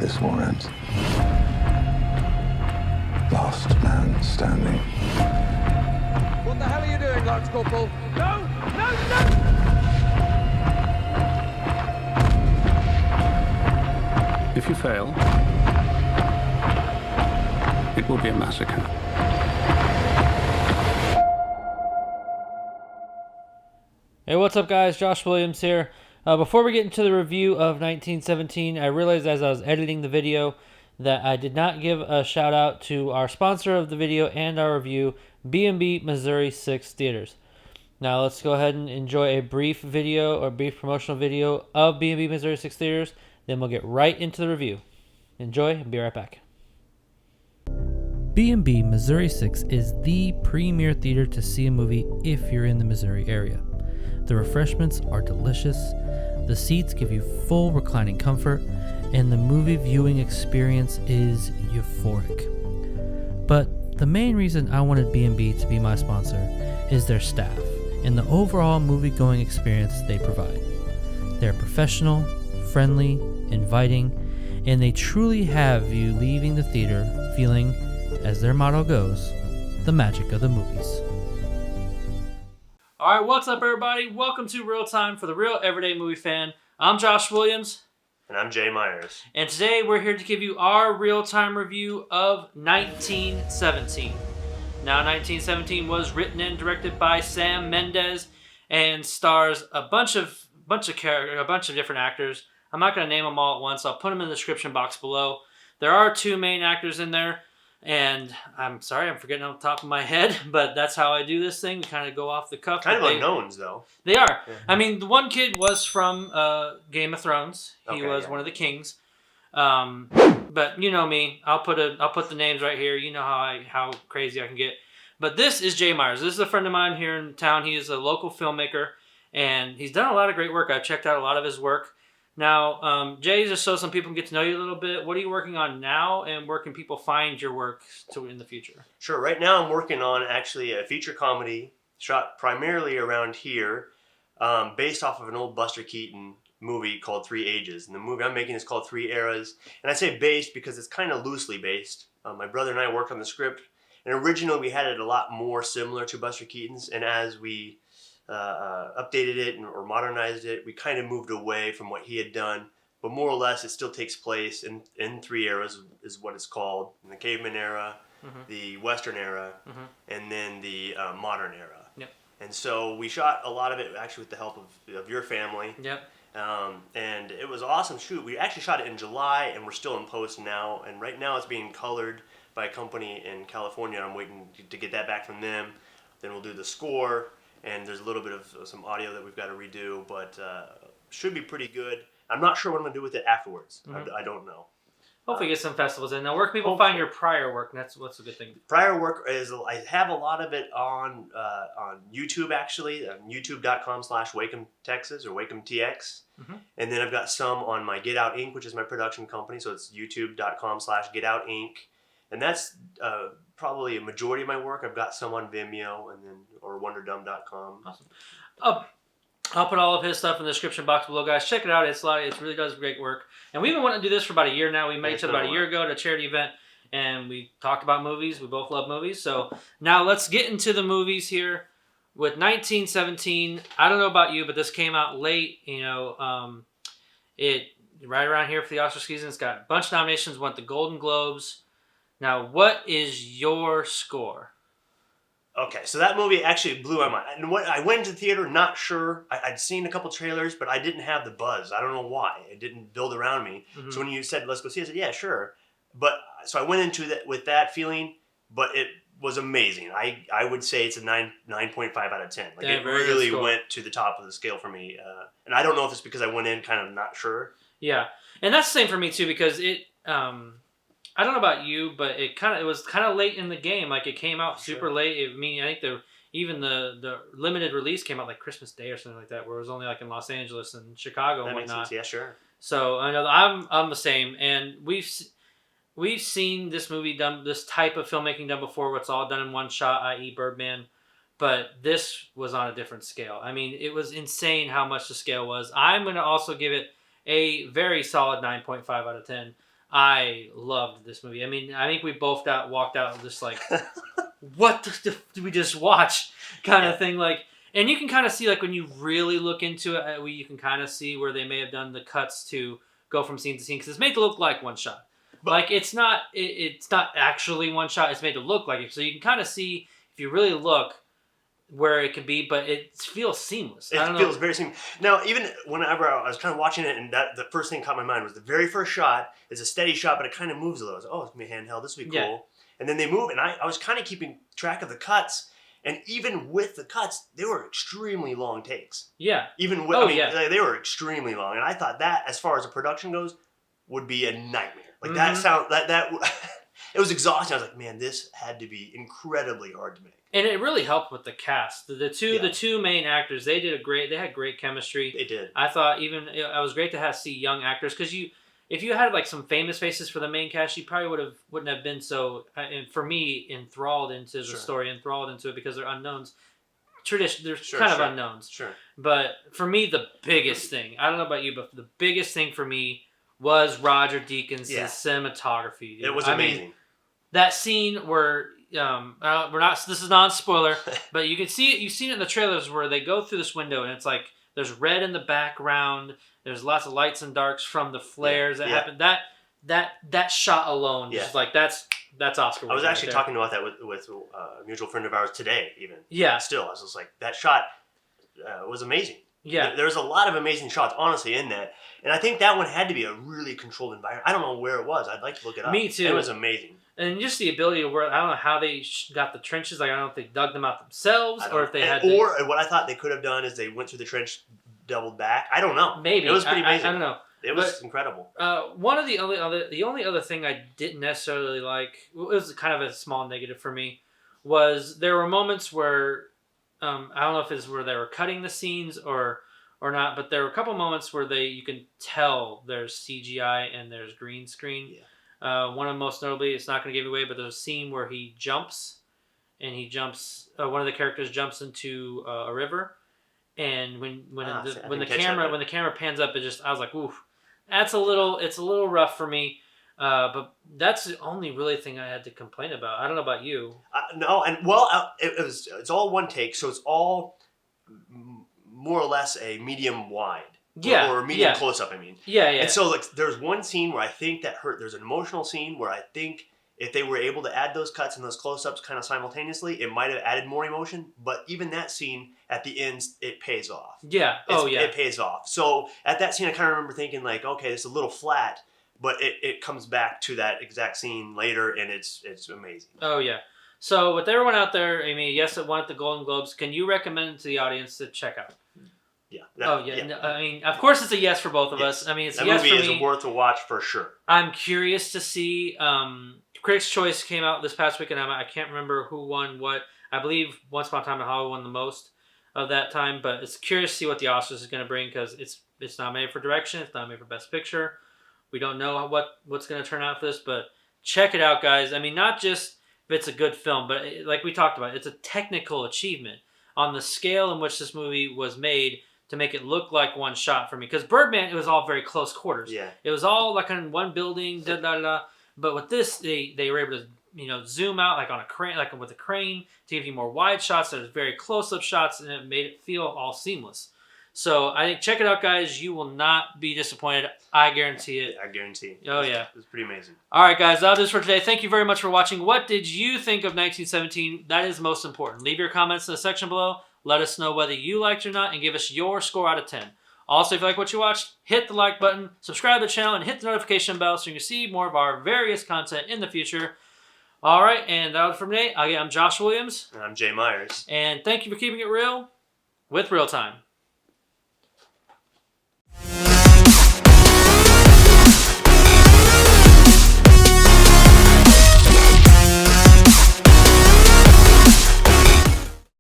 this war ends. Last man standing. What the hell are you doing, Lance Corporal? No! No! No! If you fail, it will be a massacre. Hey, what's up, guys? Josh Williams here. Before we get into the review of 1917, I realized as I was editing the video that I did not give a shout out to our sponsor of the video and our review, B&B Missouri 6 Theaters. Now let's go ahead and enjoy a brief video or brief promotional video of B&B Missouri 6 Theaters. Then we'll get right into the review. Enjoy and be right back. B&B Missouri 6 is the premier theater to see a movie if you're in the Missouri area. The refreshments are delicious, the seats give you full reclining comfort, and the movie viewing experience is euphoric. But the main reason I wanted B&B to be my sponsor is their staff and the overall movie-going experience they provide. They're professional, friendly, inviting, and they truly have you leaving the theater feeling, as their motto goes, the magic of the movies. Alright, what's up, everybody? Welcome to Real Time for the Real Everyday Movie Fan. I'm Josh Williams. And I'm Jay Myers. And today we're here to give you our real-time review of 1917. Now, 1917 was written and directed by Sam Mendes and stars a bunch of different actors. I'm not going to name them all at once. I'll put them in the description box below. There are two main actors in there. And I'm sorry, I'm forgetting off the top of my head, but that's how I do this thing. We kind of go off the cuff. Kind of unknowns, though. They are. Yeah. I mean, the one kid was from Game of Thrones. He was one of the kings. But you know me. I'll put the names right here. You know how crazy I can get. But this is Jay Myers. This is a friend of mine here in town. He is a local filmmaker, and he's done a lot of great work. I've checked out a lot of his work. Now, Jay, just so some people can get to know you a little bit, what are you working on now, and where can people find your work in the future? Sure. Right now I'm working on actually a feature comedy shot primarily around here, based off of an old Buster Keaton movie called Three Ages. And the movie I'm making is called Three Eras. And I say based because it's kind of loosely based. My brother and I worked on the script, and originally we had it a lot more similar to Buster Keaton's, and as we updated it or modernized it, we kind of moved away from what he had done, but more or less it still takes place in three eras is what it's called: in the caveman era, the western era, and then the modern era. Yep. And so we shot a lot of it actually with the help of your family. Yep. And it was awesome shoot. We actually shot it in July, and we're still in post now, and right now it's being colored by a company in California. I'm waiting to get that back from them. Then we'll do the score. And there's a little bit of some audio that we've got to redo, but should be pretty good. I'm not sure what I'm going to do with it afterwards. I don't know. Hopefully get some festivals in. Now, where can people find your prior work? And what's a good thing? Prior work is, I have a lot of it on YouTube, actually, youtube.com/Wakeham Texas or Wakeham TX. And then I've got some on my Get Out Inc., which is my production company. So it's youtube.com/Get Out Inc. And that's probably a majority of my work. I've got some on Vimeo or wonderdumb.com. Awesome. I'll put all of his stuff in the description box below, guys. Check it out. It really does great work. And we've been wanting to do this for about a year now. We met each other about a year ago at a charity event, and we talked about movies. We both love movies. So now let's get into the movies here with 1917. I don't know about you, but this came out late. You know, it right around here for the Oscar season. It's got a bunch of nominations. Won the Golden Globes. Now, what is your score? Okay, so that movie actually blew my mind. And I went to the theater not sure. I'd seen a couple trailers, but I didn't have the buzz. I don't know why. It didn't build around me. So when you said, let's go see it, I said, yeah, sure. But so I went into that with that feeling, but it was amazing. I would say it's a 9.5 out of 10. Like, it really went to the top of the scale for me. And I don't know if it's because I went in kind of not sure. Yeah, and that's the same for me, too, because it... I don't know about you, but it was kind of late in the game. Like, it came out super late. I mean, I think the limited release came out like Christmas Day or something like that, where it was only like in Los Angeles and Chicago and whatnot. Makes sense. Yeah, sure. So I know I'm the same, and we've seen this movie done, this type of filmmaking done before, where it's all done in one shot, i.e. Birdman. But this was on a different scale. I mean, it was insane how much the scale was. I'm going to also give it a very solid 9.5 out of 10. I loved this movie. I mean, I think we both walked out just like, what did we just watch? Kind of thing. Like, and you can kind of see, like, when you really look into it, you can kind of see where they may have done the cuts to go from scene to scene, because it's made to look like one shot. But, like, it's not actually one shot. It's made to look like it. So you can kind of see, if you really look, where it could be, but it feels seamless. It feels very seamless. Now, even whenever I was kind of watching it, and the first thing caught my mind was the very first shot is a steady shot, but it kind of moves a little. I was like, oh, it's going to be handheld. This will be cool. Yeah. And then they move, and I was kind of keeping track of the cuts, and even with the cuts, they were extremely long takes. Yeah. Even with, they were extremely long, and I thought that, as far as the production goes, would be a nightmare. Like, that it was exhausting. I was like, man, this had to be incredibly hard to make. And it really helped with the cast. The two main actors, they had great chemistry. They did. I thought it was great to see young actors, because if you had like some famous faces for the main cast, you probably wouldn't have been so, and for me, enthralled into the story, enthralled into it, because they're unknowns. They're kind of unknowns. Sure. But for me, the biggest thing, I don't know about you, but the biggest thing for me was Roger Deakins' cinematography. Dude. It was amazing. I mean, that scene where this is non-spoiler, but you can see it. You've seen it in the trailers where they go through this window, and it's like there's red in the background. There's lots of lights and darks from the flares that happen. That shot alone, just like that's Oscar. I was actually talking about that with a mutual friend of ours today. Even still, I was just like, that shot was amazing. Yeah, there's a lot of amazing shots, honestly, in that, and I think that one had to be a really controlled environment. I don't know where it was. I'd like to look it up. Me too. It was amazing. And just the ability to work. I don't know how they got the trenches. Like, I don't know if they dug them out themselves, or if they had. Or what I thought they could have done is they went through the trench, doubled back. I don't know. Maybe it was pretty amazing. I don't know. It was incredible. One of the only other thing I didn't necessarily like, it was kind of a small negative for me, was there were moments where I don't know if it's where they were cutting the scenes or not, but there were a couple moments where you can tell there's CGI and there's green screen. Yeah. One of them, most notably, it's not going to give away, but there's a scene where he jumps, and one of the characters jumps into a river, and when the camera pans up, I was like, oof, it's a little rough for me. But that's the only really thing I had to complain about. I don't know about you. No, and it's all one take, so it's all more or less a medium wide. Or medium close up, I mean. Yeah. And so, like, there's one scene where I think that hurt. There's an emotional scene where I think if they were able to add those cuts and those close ups kind of simultaneously, it might have added more emotion. But even that scene at the end, it pays off. Yeah. It pays off. So at that scene, I kind of remember thinking, like, okay, it's a little flat, but it comes back to that exact scene later, and it's amazing. Oh, yeah. So with everyone out there, I mean, yes, it won at the Golden Globes. Can you recommend to the audience to check out? Yeah. No, I mean, of course, it's a yes for both of us. I mean, it's a yes for me. That movie is worth a watch for sure. I'm curious to see. Critics' Choice came out this past weekend. I can't remember who won what. I believe Once Upon a Time in Hollywood won the most of that time. But it's curious to see what the Oscars is going to bring, because it's nominated for direction. It's nominated for Best Picture. We don't know what's going to turn out for this, but check it out, guys. I mean, not just if it's a good film, but like we talked about, it's a technical achievement on the scale in which this movie was made, to make it look like one shot for me. Because Birdman, it was all very close quarters. Yeah. It was all like in one building, da-da-da. But with this, they were able to, zoom out like on a crane, like with a crane, to give you more wide shots. There's very close-up shots, and it made it feel all seamless. So I think, check it out, guys. You will not be disappointed. I guarantee it. I guarantee. Oh, yeah. It was pretty amazing. All right, guys. That'll do this for today. Thank you very much for watching. What did you think of 1917? That is most important. Leave your comments in the section below. Let us know whether you liked it or not, and give us your score out of 10. Also, if you like what you watched, hit the like button, subscribe to the channel, and hit the notification bell so you can see more of our various content in the future. All right, and that was from today. I'm Josh Williams. And I'm Jay Myers. And thank you for keeping it real with Real Time.